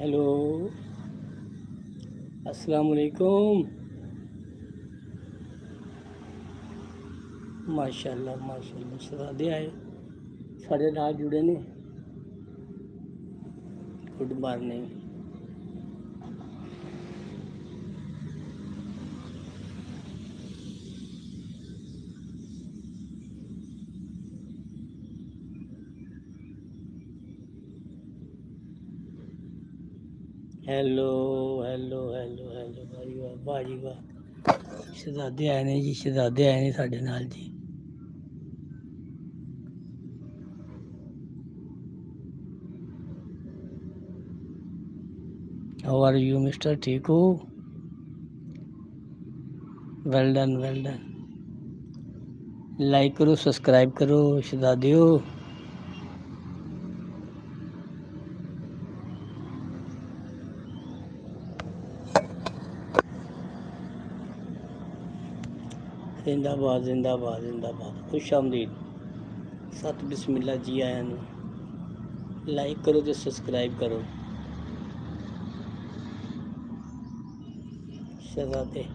Hello, अस्सलाम वालेकुम। माशाल्लाह माशाल्लाह शहजादे आए साढ़े नाल जुड़े ने। Good morning. Hello hello hello hello भाई वाह वाह जी वाह। शहजादे आए ने जी, शहजादे आए ने साढ़े नाल जी। हाउ आर यू मिस्टर, ठीक हो? Well done well done. Like करो, सब्सक्राइब करो शहजादियो। जिंदाबाद जिंदाबाद जिंदाबाद। खुश आमदीद। सत बिस्मिल्ला जी आया नू। लाइक करो तो सब्सक्राइब करो शहजादे।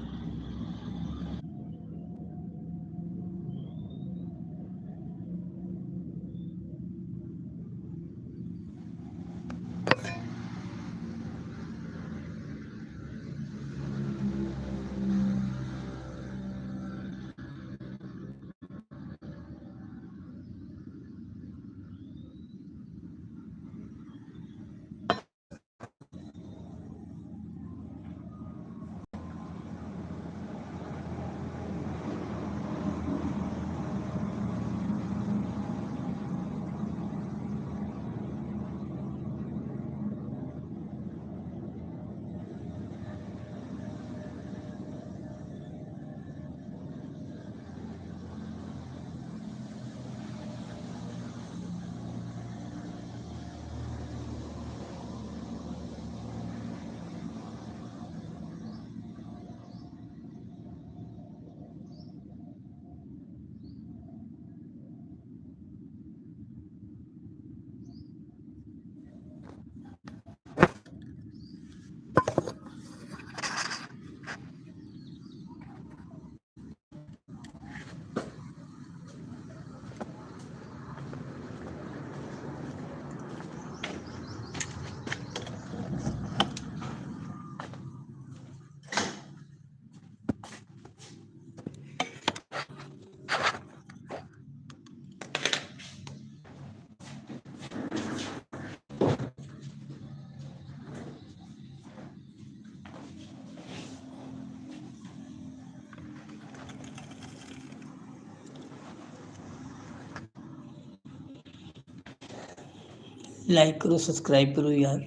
लाइक करो, सब्सक्राइब करो यार।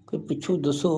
कोई पिछू दसो।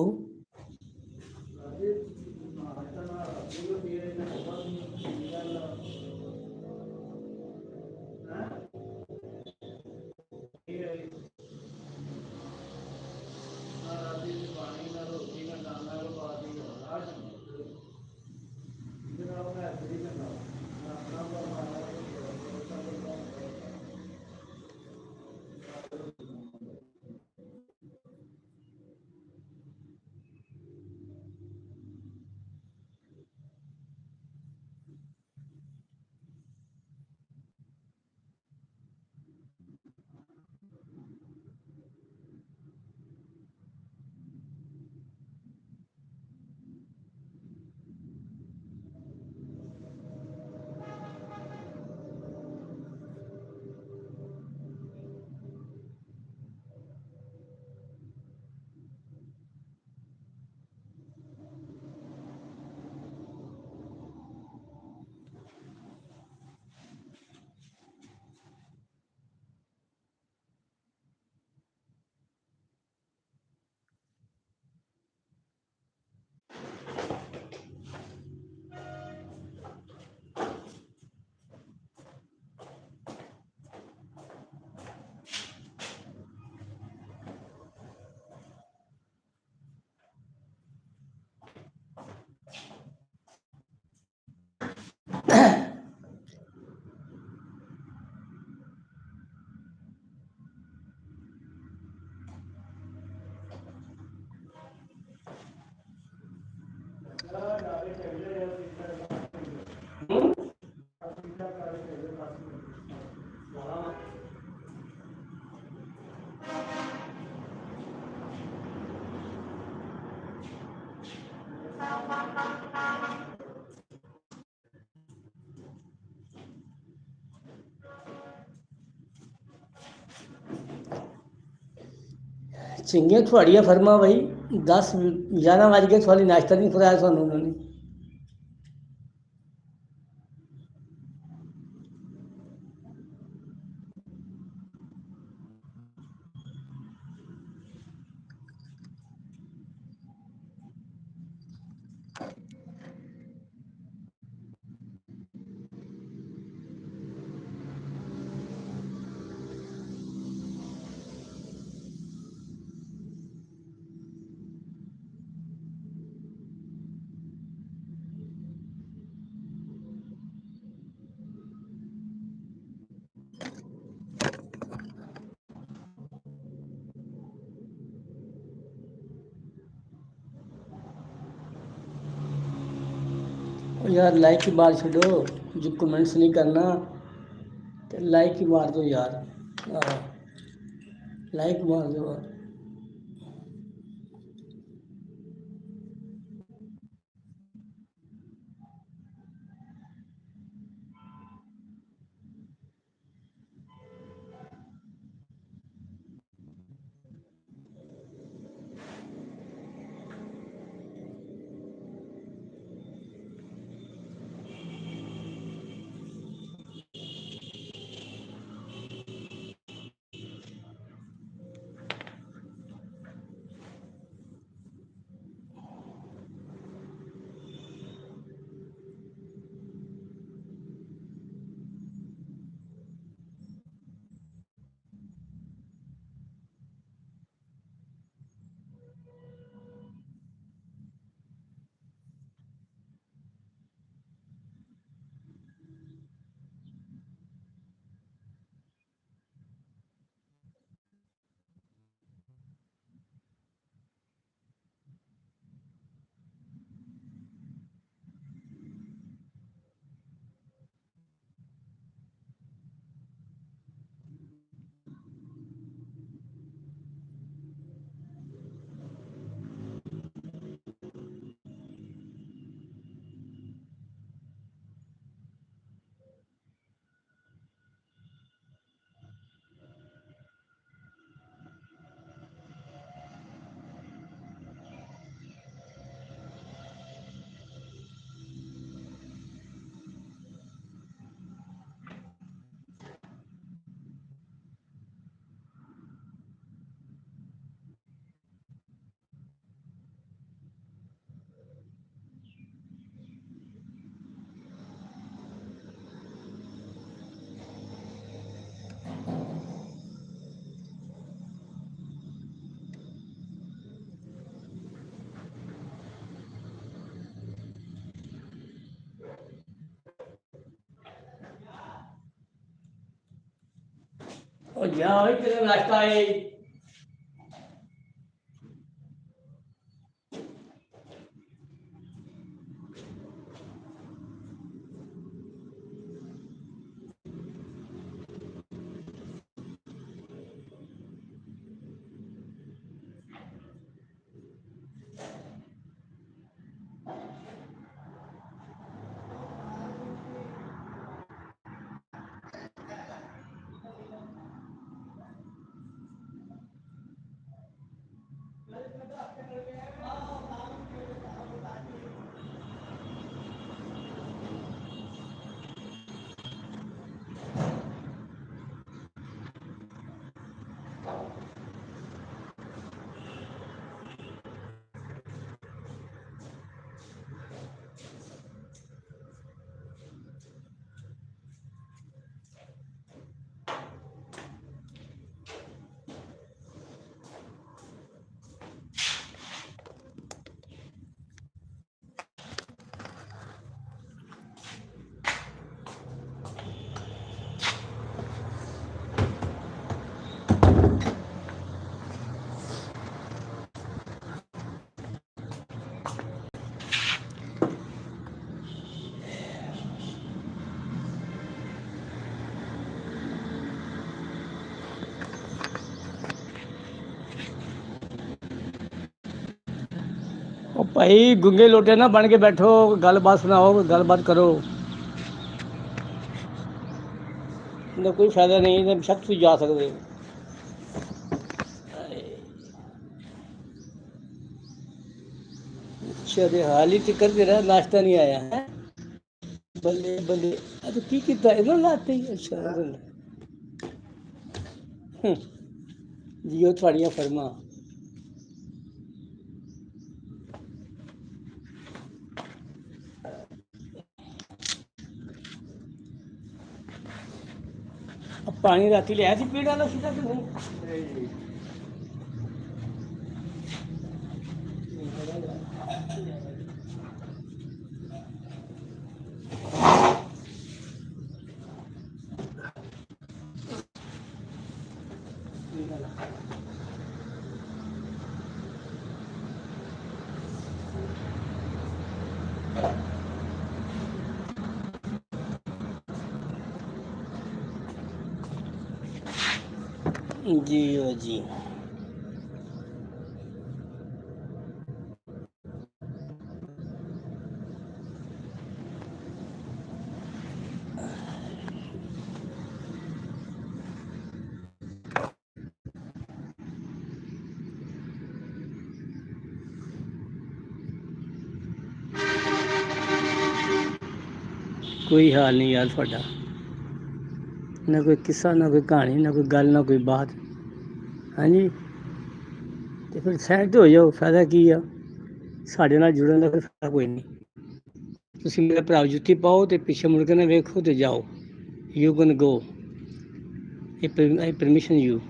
ਚੰਗੀਆਂ ਤੁਹਾਡੀਆਂ ਫਰਮਾਂ ਬਈ 10 11 ਵੱਜ ਗਏ ਤੁਹਾਡੀ ਨਾਸ਼ਤਾ ਨਹੀਂ ਖਵਾਇਆ ਤੁਹਾਨੂੰ ਉਹਨਾਂ ਨੇ। ਉਹ ਯਾਰ ਲਾਈਕ ਹੀ ਮਾਰ ਛੱਡੋ, ਜੋ ਕਮੈਂਟਸ ਨਹੀਂ ਕਰਨਾ ਤੇ ਲਾਈਕ ਹੀ ਮਾਰ ਦਿਓ ਯਾਰ। ਆਹ ਲਾਈਕ ਮਾਰ ਦਿਓ। ਉਹ ਜਾ ਓਏ ਤੇਰਾ ਨਾਸ਼ਤਾ ਏ। ਉਹ ਭਾਈ ਗੁੰਗੇ ਲੋਟੇ ਨਾ ਬਣ ਕੇ ਬੈਠੋ, ਗੱਲਬਾਤ ਸੁਣਾਓ, ਗੱਲਬਾਤ ਕਰੋ। ਇਹਦਾ ਕੋਈ ਫਾਇਦਾ ਨਹੀਂ, ਇਹਦਾ ਬੇਸ਼ੱਕ ਤੁਸੀਂ ਜਾ ਸਕਦੇ ਹੋ। ਅੱਛਾ ਤੇ ਹਾਲ ਹੀ ਤਿਕਰ ਤੇਰਾ ਨਾਸ਼ਤਾ ਨਹੀਂ ਆਇਆ ਹੈ। ਬੱਲੇ ਬੱਲੇ, ਆ ਤੂੰ ਕੀ ਕੀਤਾ ਇਹਨਾਂ ਲਾਤੇ ਹੀ? ਅੱਛਾ ਇਹਦੇ ਨਾਲ। ਜੀਓ ਤੁਹਾਡੀਆਂ ਫਰਮਾਂ। ਪਾਣੀ ਰਾਤੀ ਲਿਆ ਸੀ ਪੀਣ ਵਾਲਾ ਸੀਗਾ ਕਿ ਨਹੀਂ? जी ओ जी। कोई हाल नहीं यार थोड़ा, ना कोई किस्सा, ना कोई कहानी, ना कोई गल, ना कोई बात। हाँ जी, तो फिर साइड हो जाओ, फायदा की आ ਸਾਡੇ ਨਾਲ ਜੁੜਨ ਦਾ ਕੋਈ ਫਾਇਦਾ ਕੋਈ ਨਹੀਂ। ਤੁਸੀਂ ਮੇਰੇ ਭਰਾ ਜੁੱਤੀ ਪਾਓ ਤੇ ਪਿੱਛੇ ਮੁੜ ਕੇ ਨਾ ਵੇਖੋ ਤੇ ਜਾਓ। You can go, I permission you.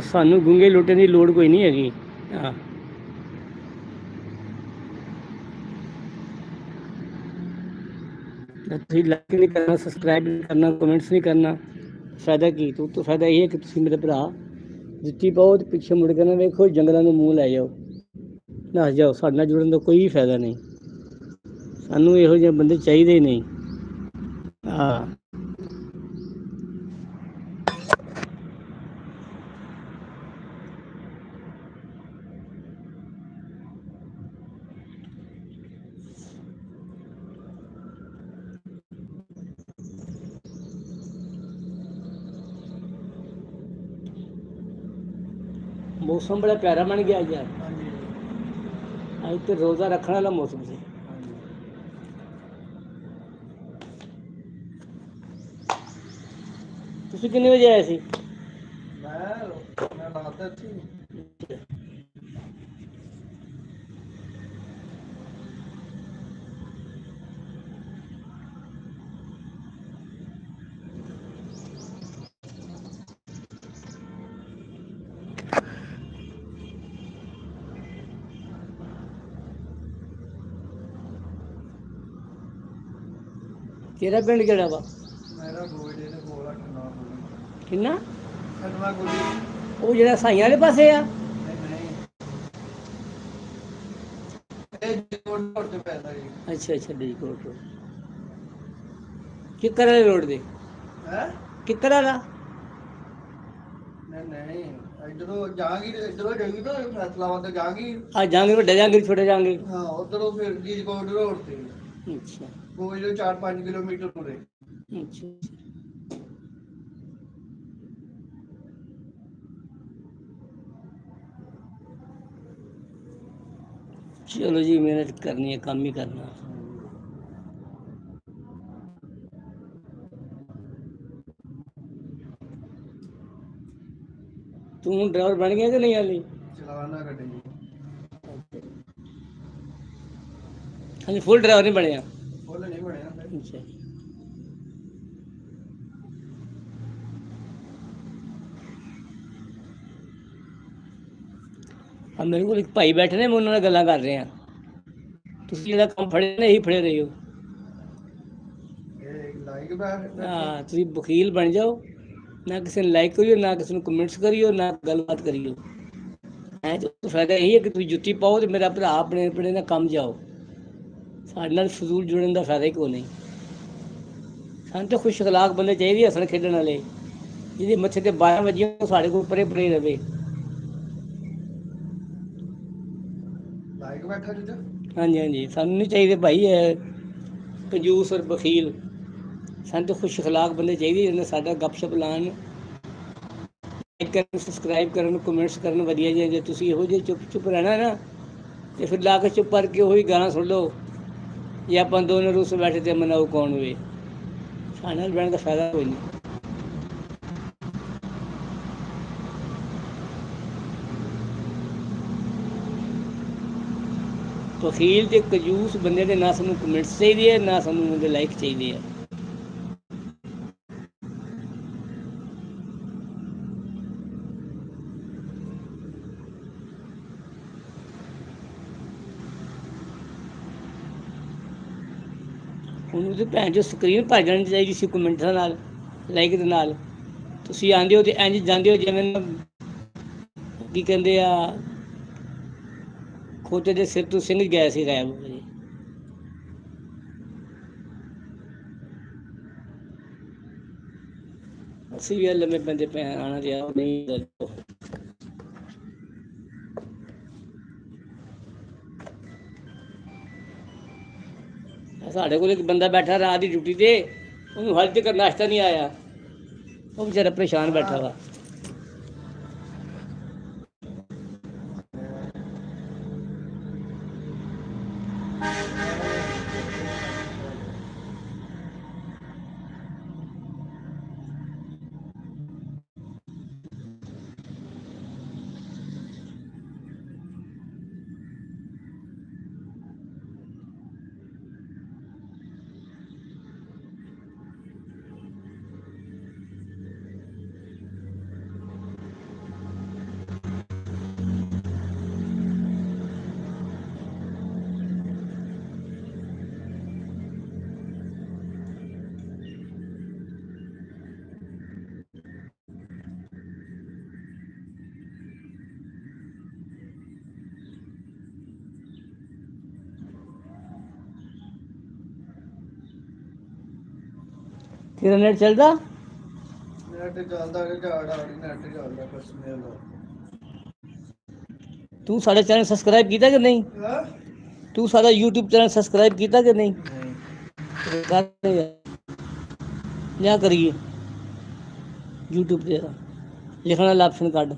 ਸਾਨੂੰ ਗੁੰਗੇ ਲੁੱਟਣ ਦੀ ਲੋੜ ਕੋਈ ਨਹੀਂ ਹੈਗੀ। ਹਾਂ, ਤੁਸੀਂ ਲਾਈਕ ਨਹੀਂ ਕਰਨਾ, ਸਬਸਕ੍ਰਾਈਬ ਨਹੀਂ ਕਰਨਾ, ਕਮੈਂਟਸ ਨਹੀਂ ਕਰਨਾ, ਫਾਇਦਾ ਕੀ? ਤੂੰ ਫਾਇਦਾ ਇਹ ਹੈ ਕਿ ਤੁਸੀਂ ਮੇਰੇ ਭਰਾ ਜੁੱਤੀ ਪਾਓ ਤੇ ਪਿੱਛੇ ਮੁੜ ਕੇ ਨਾ ਵੇਖੋ, ਜੰਗਲਾਂ ਨੂੰ ਮੂੰਹ ਲੈ ਜਾਓ, ਨੱਸ ਜਾਓ। ਸਾਡੇ ਨਾਲ ਜੁੜਨ ਦਾ ਕੋਈ ਫਾਇਦਾ ਨਹੀਂ, ਸਾਨੂੰ ਇਹੋ ਜਿਹੇ ਬੰਦੇ ਚਾਹੀਦੇ ਹੀ ਨਹੀਂ। ਹਾਂ, ਮੌਸਮ ਬੜਾ ਪਿਆਰਾ ਬਣ ਗਿਆ ਯਾਰ। ਅੱਜ ਤੇ ਰੋਜ਼ਾ ਰੱਖਣ ਵਾਲਾ ਮੌਸਮ ਸੀ। ਤੁਸੀਂ ਕਿੰਨੇ ਵਜੇ ਆਏ ਸੀ? ਮੈਂ ਲਾਤਾ ਸੀ। ਤੇਰਾ ਪਿੰਡ ਕਿਹੜਾ ਵਾ? ਮੇਰਾ ਗੋਇਡੇ ਦੇ ਕੋਲ ਆ, ਕਿੰਨਾ? ਖੰਨਾ ਗੋਇਡੇ। ਉਹ ਜਿਹੜਾ ਸਾਈਆਂ ਵਾਲੇ ਪਾਸੇ ਆ? ਨਹੀਂ, ਇਹ ਜੋੜ ਰੋਡ ਤੇ ਪੈਂਦਾ ਜੀ। ਅੱਛਾ ਅੱਛਾ, ਡੀਕੋਟ ਰੋਡ। ਕਿੱਕਰ ਵਾਲੇ ਰੋਡ ਦੇ? ਹੈ ਕਿੱਕਰ ਵਾਲਾ? ਨਹੀਂ, ਇਧਰੋਂ ਜਹਾਂਗੀਰ, ਇਧਰੋਂ ਜਾਈਏ ਤਾਂ ਫੈਸਲਾਬਾਦ ਤੋਂ ਜਹਾਂਗੀਰ। ਆ ਜਹਾਂਗੀਰ, ਵੱਡਾ ਜਹਾਂਗੀਰ, ਛੋਟਾ ਜਹਾਂਗੀਰ। ਹਾਂ, ਉਧਰੋਂ ਫਿਰ ਡੀਕੋਟ ਰੋਡ ਤੇ। ਅੱਛਾ, ਕੋਈ 4-5 ਕਿਲੋਮੀਟਰ ਤੁਰੇ। ਅੱਛਾ, ਚਲੋ ਜੀ, ਮਿਹਨਤ ਕਰਨੀ ਹੈ, ਕੰਮ ਹੀ ਕਰਨਾ। ਤੂੰ ਡਰਾਈਵਰ ਬਣ ਗਿਆ ਕਿ ਨਹੀਂ ਹਾਲੇ? ਚਲਾਉਣਾ ਗੱਡੀ। ਹਾਂਜੀ, ਫੁੱਲ ਡਰਾਈਵਰ ਨਹੀਂ ਬਣਿਆ? ਫੁੱਲ ਨਹੀਂ ਬਣਿਆ। ਅੱਛਾ, ਆ ਮੇਰੇ ਕੋਲ ਇੱਕ ਭਾਈ ਬੈਠੇ ਨੇ, ਮੈਂ ਉਹਨਾਂ ਨਾਲ ਗੱਲਾਂ ਕਰ ਰਿਹਾ। ਤੁਸੀਂ ਜਿਹੜਾ ਕੰਮ ਫੜੇ ਨੇ, ਇਹੀ ਫੜੇ ਰਹੇ ਹੋ। ਹਾਂ, ਤੁਸੀਂ ਵਕੀਲ ਬਣ ਜਾਓ, ਨਾ ਕਿਸੇ ਨੂੰ ਲਾਈਕ ਕਰਿਓ, ਨਾ ਕਿਸੇ ਨੂੰ ਕਮੈਂਟਸ ਕਰਿਓ, ਨਾ ਗੱਲਬਾਤ ਕਰਿਓ। ਹੈ ਤਾਂ ਫਾਇਦਾ ਇਹੀ ਹੈ ਕਿ ਤੁਸੀਂ ਜੁੱਤੀ ਪਾਓ ਤੇ ਮੇਰਾ ਭਰਾ ਆਪਣੇ ਆਪਣੇ ਨਾਲ ਕੰਮ ਜਾਓ। ਸਾਡੇ ਨਾਲ ਫਜ਼ੂਲ ਜੁੜਨ ਦਾ ਫਾਇਦਾ ਹੀ ਕੋਈ ਨਹੀਂ। ਸਾਨੂੰ ਤਾਂ ਖੁਸ਼ ਅਖਲਾਕ ਬੰਦੇ ਚਾਹੀਦੇ, ਹੱਸਣ ਖੇਡਣ ਵਾਲੇ, ਜਿਹਦੇ ਮੱਥੇ ਤੇ 12 ਵਜੇ ਉਹ ਸਾਡੇ ਕੋਲ ਪਰੇ ਪਰੇ ਰਵੇ। ਹਾਂਜੀ ਹਾਂਜੀ, ਸਾਨੂੰ ਨਹੀਂ ਚਾਹੀਦੇ ਭਾਈ ਕੰਜੂਸ ਔਰ ਬਖੀਲ। ਸਾਨੂੰ ਤਾਂ ਖੁਸ਼ ਅਖਲਾਕ ਬੰਦੇ ਚਾਹੀਦੇ ਜਿਹਨੇ ਸਾਡਾ ਗੱਪਸ਼ਪ ਲਾਉਣ, ਲਾਈਕ ਕਰਨ, ਸਬਸਕ੍ਰਾਈਬ ਕਰਨ, ਕਮੈਂਟਸ ਕਰਨ ਵਧੀਆ ਜਿਹੇ। ਜੇ ਤੁਸੀਂ ਇਹੋ ਜਿਹੇ ਚੁੱਪ ਰਹਿਣਾ ਨਾ ਤੇ ਫਿਰ ਲਾ ਕੇ ਚੁੱਪ ਕਰਕੇ ਉਹੀ ਗਾਣਾ ਸੁਣ ਲਓ, ਜੇ ਆਪਾਂ ਦੋਨੋਂ ਰੁੱਸ ਬੈਠੇ ਤੇ ਮਨਾਓ ਕੌਣ ਵੇ। ਸਾਡੇ ਨਾਲ ਬਹਿਣ ਦਾ ਫਾਇਦਾ ਕੋਈ ਨਹੀਂ। ਬਖੀਲ ਤੇ ਕੰਜੂਸ ਬੰਦੇ ਦੇ ਨਾ ਸਾਨੂੰ ਕਮੈਂਟਸ ਚਾਹੀਦੇ ਹੈ, ਨਾ ਸਾਨੂੰ ਉਹਦੇ ਲਾਈਕ ਚਾਹੀਦੇ ਆ। ਉਹਨੂੰ ਤਾਂ ਭੈਣ ਜੋ ਸਕਰੀਨ ਭਰ ਜਾਣੀ ਚਾਹੀਦੀ ਸੀ ਕਮੈਂਟਾਂ ਨਾਲ, ਲਾਈਕ ਦੇ ਨਾਲ। ਤੁਸੀਂ ਆਉਂਦੇ ਹੋ ਤੇ ਇੰਝ ਜਾਂਦੇ ਹੋ ਜਿਵੇਂ ਕੀ ਕਹਿੰਦੇ ਆ, ਖੋਤੇ ਦੇ ਸਿਰ ਤੋਂ ਸਿੰਘ ਗਿਆ ਸੀ ਗਾਇਬ। ਅਸੀਂ ਵੀ ਲੰਮੇ ਪੈਂਦੇ ਪੈ ਆਣਾ ਰਿਹਾ ਨਹੀਂ। ਸਾਡੇ ਕੋਲ ਇੱਕ ਬੰਦਾ ਬੈਠਾ ਰਾਤ ਦੀ ਡਿਊਟੀ ਤੇ, ਉਹਨੂੰ ਹਾਲੇ ਤੱਕ ਨਾਸ਼ਤਾ ਨਹੀਂ ਆਇਆ। ਉਹ ਵਿਚਾਰਾ ਪਰੇਸ਼ਾਨ ਬੈਠਾ ਵਾ। ਤੇਰਾ ਨੈਟ ਚੱਲਦਾ? ਨੈਟ ਚੱਲਦਾ ਕਿ ਨੈਟ ਚੱਲਦਾ ਬਸ ਮੇਰਾ। ਤੂੰ ਸਾਡਾ ਚੈਨਲ ਸਬਸਕ੍ਰਾਈਬ ਕੀਤਾ ਕਿ ਨਹੀਂ? ਤੂੰ ਸਾਡਾ YouTube ਚੈਨਲ ਸਬਸਕ੍ਰਾਈਬ ਕੀਤਾ ਕਿ ਨਹੀਂ? ਲਿਆ ਕਰੀਏ YouTube ਤੇ ਲਿਖਣ ਵਾਲਾ ਆਪਸ਼ਨ ਕੱਢ।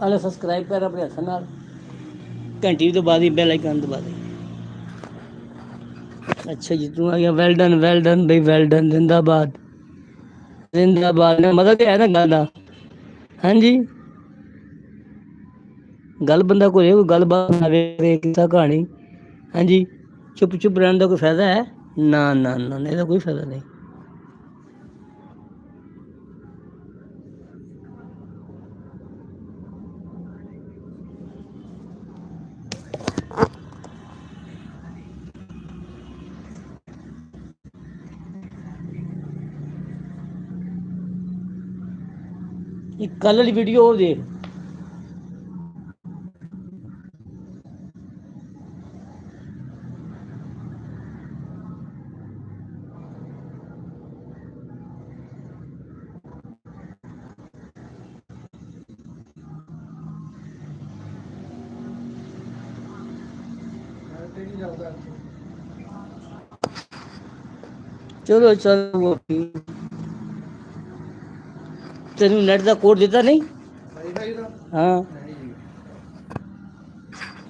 ਆਲੇ ਸਬਸਕ੍ਰਾਈਬ ਕਰ ਆਪਣੇ ਹੱਥ ਨਾਲ, ਘੰਟੀ ਦਬਾ ਦੀ, ਬੈਲ ਆਈਕਨ ਦਬਾ ਦੇ। ਅੱਛਾ ਜੀ, ਤੂੰ ਆ ਗਿਆ। ਵੈਲ ਡਨ ਬਈ, ਵੈਲ ਡਨ। ਜ਼ਿੰਦਾਬਾਦ ਜ਼ਿੰਦਾਬਾਦ। ਮਤਲਬ ਤੇ ਹੈ ਨਾ ਗੱਲ ਦਾ। ਹਾਂਜੀ, ਗੱਲ ਬੰਦਾ ਕੋਈ ਗੱਲਬਾਤ ਬਣਾਵੇ, ਕਿੱਸਾ ਕਹਾਣੀ। ਹਾਂਜੀ, ਚੁੱਪ ਚੁੱਪ ਰਹਿਣ ਦਾ ਕੋਈ ਫਾਇਦਾ ਹੈ? ਨਾ ਨਾ ਨਾ, ਇਹਦਾ ਕੋਈ ਫਾਇਦਾ ਨਹੀਂ। ਇੱਕ ਕੱਲ੍ਹ ਵਾਲੀ ਵੀਡੀਓ ਉਹ ਦੇਖ। ਚਲੋ ਚਲੋ, ਤੈਨੂੰ ਨੈਟ ਦਾ ਕੋਡ ਦਿੱਤਾ ਨਹੀਂ? ਵਾਈਫਾਈ ਦਾ ਹਾਂ ਨਹੀਂ ਜੀ,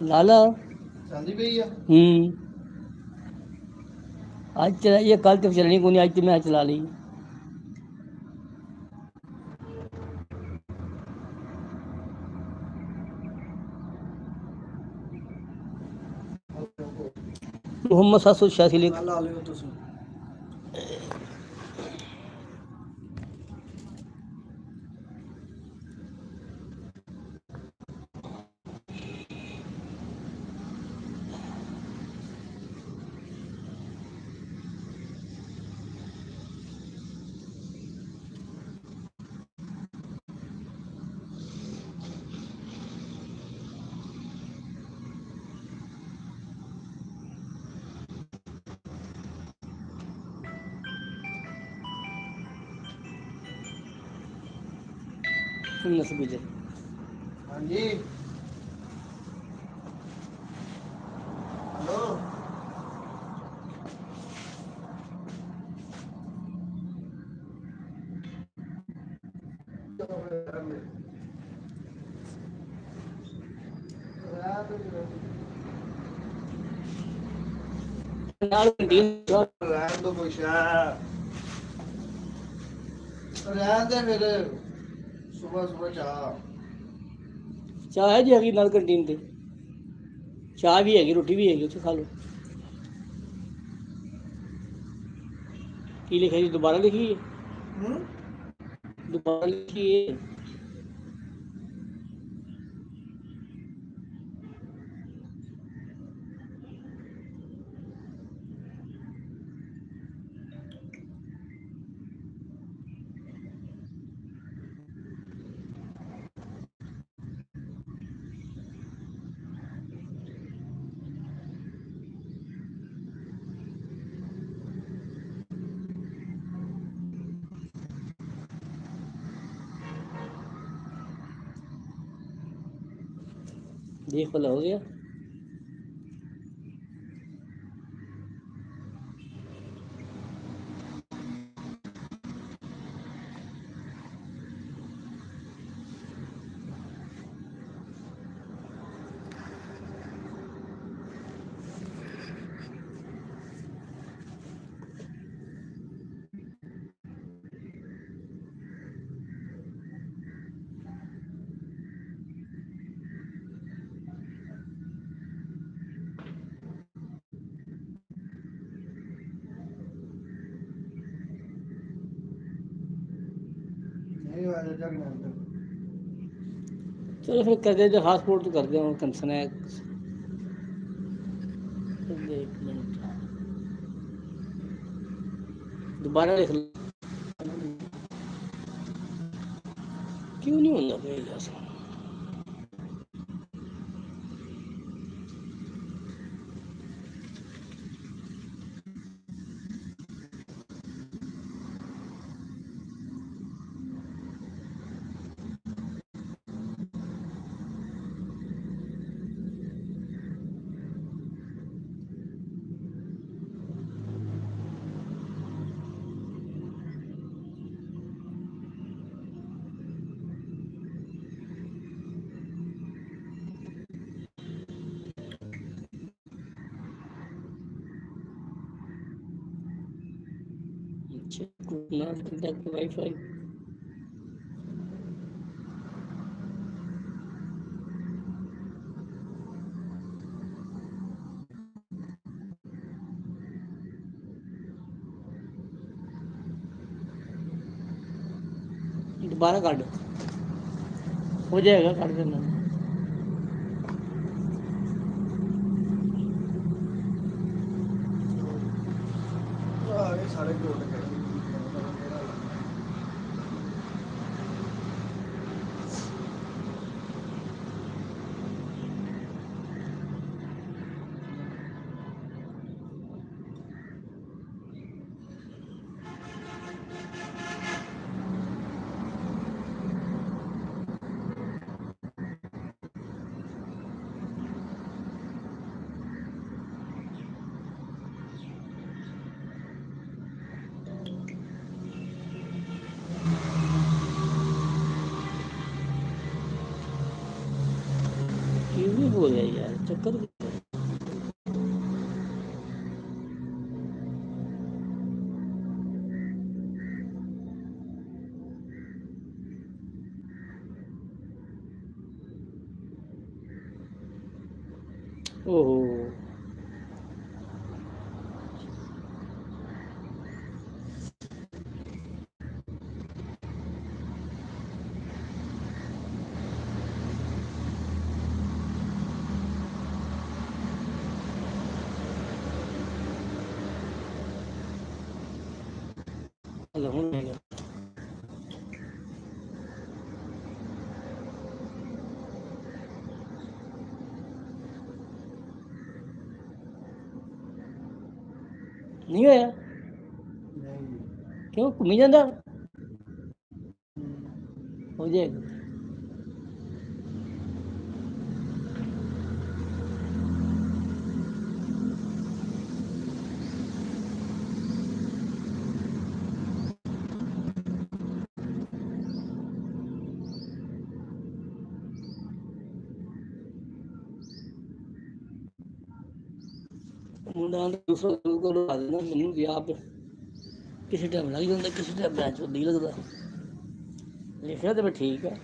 ਲਾ ਲਾ। ਚੱਲਦੀ ਪਈ ਆ। ਅੱਜ ਚਲਾਈ ਹੈ, ਕੱਲ ਤੇ ਚੱਲਣੀ ਕੋਈ ਨਹੀਂ, ਅੱਜ ਤੇ ਮੈਂ ਚਲਾ ਲਈ। ਮੁਹੰਮਦ 786 ਲਿਖ। ਲਾ ਲਿਓ ਤੁਸੀਂ। ਨਸਬ ਗੁਜਰ ਹਾਂਜੀ ਹੈਲੋ। ਨਾਲ ਕੰਟੀਨ ਰਹਿਣ ਦੋ ਕੁਛ ਰਹਿਣ ਦੇ ਫਿਰ ਸੁਬਹ ਸੁਬਹ ਚਾਹ। ਚਾਹ ਹੈ ਜੀ, ਹੈਗੀ ਨਾਲ ਕੰਟੀਨ ਤੇ, ਚਾਹ ਵੀ ਹੈਗੀ, ਰੋਟੀ ਵੀ ਹੈਗੀ, ਉੱਥੇ ਖਾ ਲਓ। ਕੀ ਲਿਖਿਆ ਜੀ? ਦੁਬਾਰਾ ਲਿਖੀਏ? ਦੁਬਾਰਾ ਲਿਖੀਏ? देख वाला हो गया। नहीं वाला जगना अंदर। चलो फिर कर दे, हासपोर्ट तो कर दे स्नैक। एक मिनट दोबारा लिख लो। क्यों नहीं होता भाई ऐसा? Could not contact Wi-Fi. दोबारा काट हो जाएगा, काट देना। ये सारे कोड करेंगे। ਹੋ ਰਿਹਾ ਯਾਰ, ਚੱਕਰ ਕੀ ਹੈ? ਓਹੋ ਹਲ ਹੁਣ ਹੈਗਾ। ਨਹੀਂ ਹੋਇਆ ਨਹੀਂ ਕਿਉਂ ਘੁੰਮੀ ਜਾਂਦਾ ਹੋ ਜਾਏਗਾ। ਮੁੰਡਾ ਦਾ ਦੂਸਰਾ ਕੋਲ ਆ ਦੇਣਾ ਮੈਨੂੰ ਵੀ ਆਪ ਕਿਸੇ ਟਾਈਮ ਲੱਗ ਜਾਂਦਾ, ਕਿਸੇ ਟਾਈਮ ਬੈਂਚ ਨਹੀਂ ਲੱਗਦਾ। ਲਿਖਿਆ ਤਾਂ ਮੈਂ ਠੀਕ ਹੈ।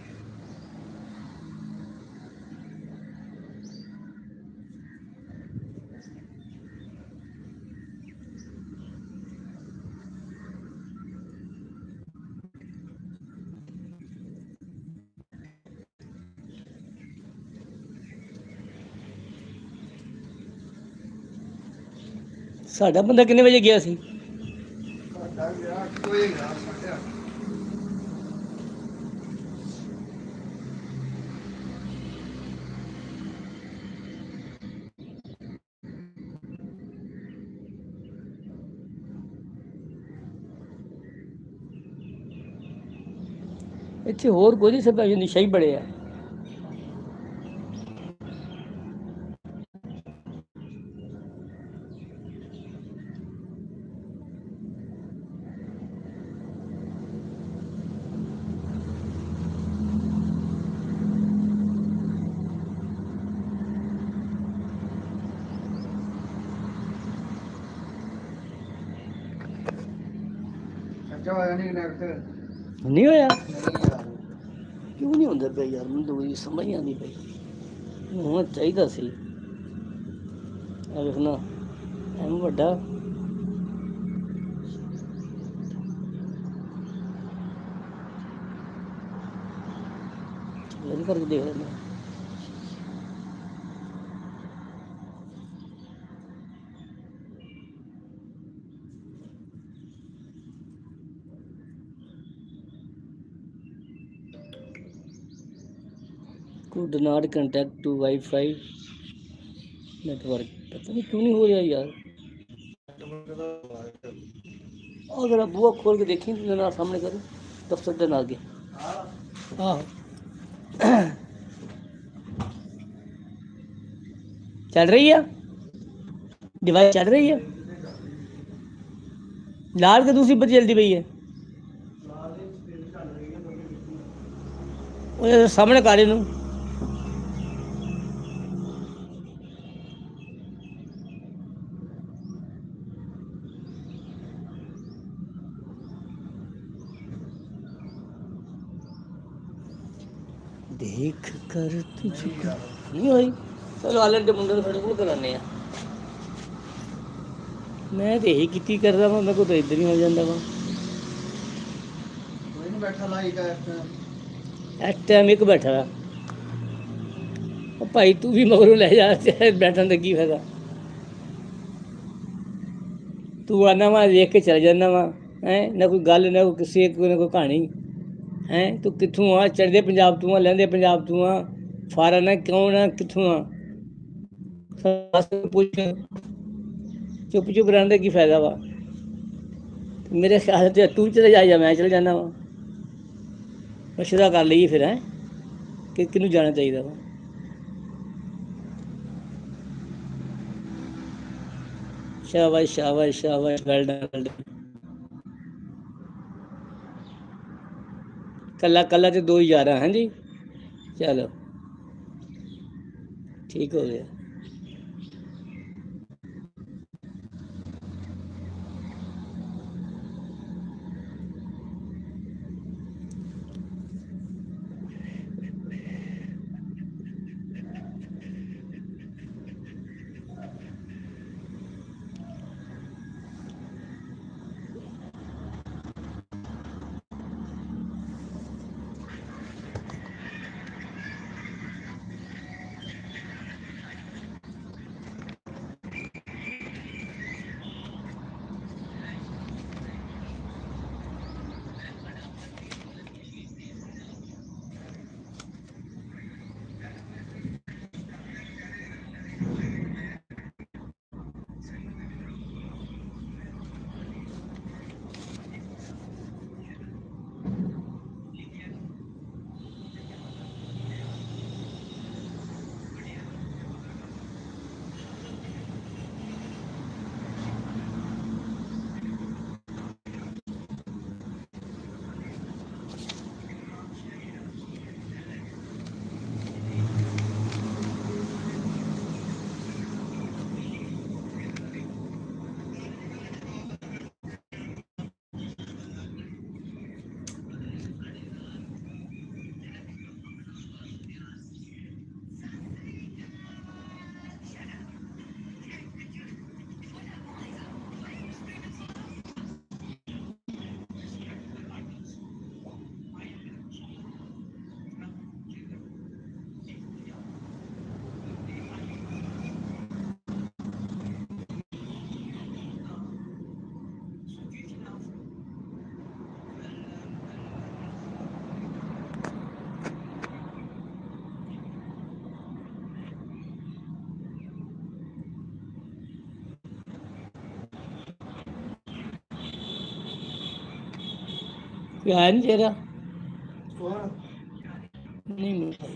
ਸਾਡਾ ਬੰਦਾ ਕਿੰਨੇ ਵਜੇ ਗਿਆ ਸੀ? ਸਾਡਾ ਗਿਆ ਕੋਈ ਗਿਆ ਸਾਡਾ। ਇੱਥੇ ਹੋਰ ਕੋਈ ਨਹੀਂ, ਸਭ ਨਸ਼ਾ ਹੀ ਬੜੇ ਆ। ਖਰਚਾ ਹੋਇਆ ਨਹੀਂ ਨੈਟ ਨਹੀਂ ਹੋਇਆ ਨਹੀਂ ਯਾਰ। ਕਿਉਂ ਨਹੀਂ ਹੁੰਦਾ ਪਿਆ ਯਾਰ, ਮੈਨੂੰ ਤਾਂ ਕੋਈ ਸਮਝ ਨਹੀਂ ਆਉਂਦੀ ਪਈ। ਹੋਣਾ ਚਾਹੀਦਾ ਸੀ। ਆ ਵੇਖਣਾ ਐਮ ਵੱਡਾ ਇਹ ਕਰਕੇ ਦੇਖ ਲੈਂਦੇ ਹਾਂ। could not connect to Wi-Fi network। पता नहीं क्यों नहीं हो रहा यार। अगर आप बुआ खोल के देखें तो जरा सामने करो दफ्तर के आगे। हाँ चल रही है डिवाइस, चल रही है लाल के दूसरी बत्ती जल्दी पई है। वो सामने काले नू देख कर तुझको नहीं होई। चलो आलर के मुंडे थोड़े को कराने हैं। मैं तो यही किती करदा वा, मेरे को तो इधर ही हो जाता वा। ਕੋਈ ਨਹੀਂ ਬੈਠਾ ਲਾਈਕ ਹੈ इस टाइम एक बैठा रहा भाई, तू भी मगरों ले जा बैठन का की फायदा। तू आना वा देख के चल जाना वा है ना, कोई गल ना कोई किसी ना कोई कहानी है। तू कित्थों आ? चढ़दे पंजाब तू आ, लैंदे पंजाब तू आ, फारा ना कौन आ, कित्थों आ? पूछ चुप चुप रहने का की फायदा वा। मेरे ख्याल से तू चले जा या मैं चले जाना वा। मशवरा कर लईए फिर है कि किनू जाना चाहिए वा। शाबाश शाबाश शाबाश, वेल डन वेल डन। कला कला तो 2 ही 11 हैं जी। चलो ठीक हो गया। है नहीं चेहरा कौन नहीं मिलता।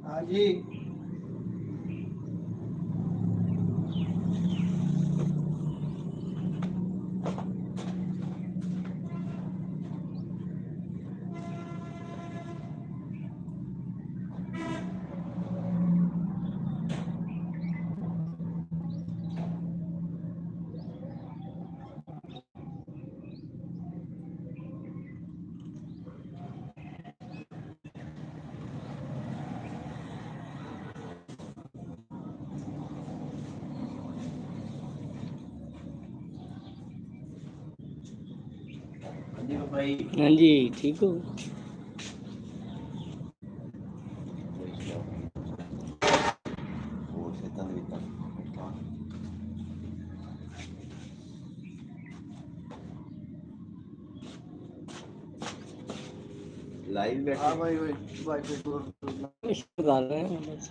हाँ जी भाई हाँ जी ठीक हो। लाइव बैठे हाँ भाई भाई वाईफाई को कर रहे हैं बस।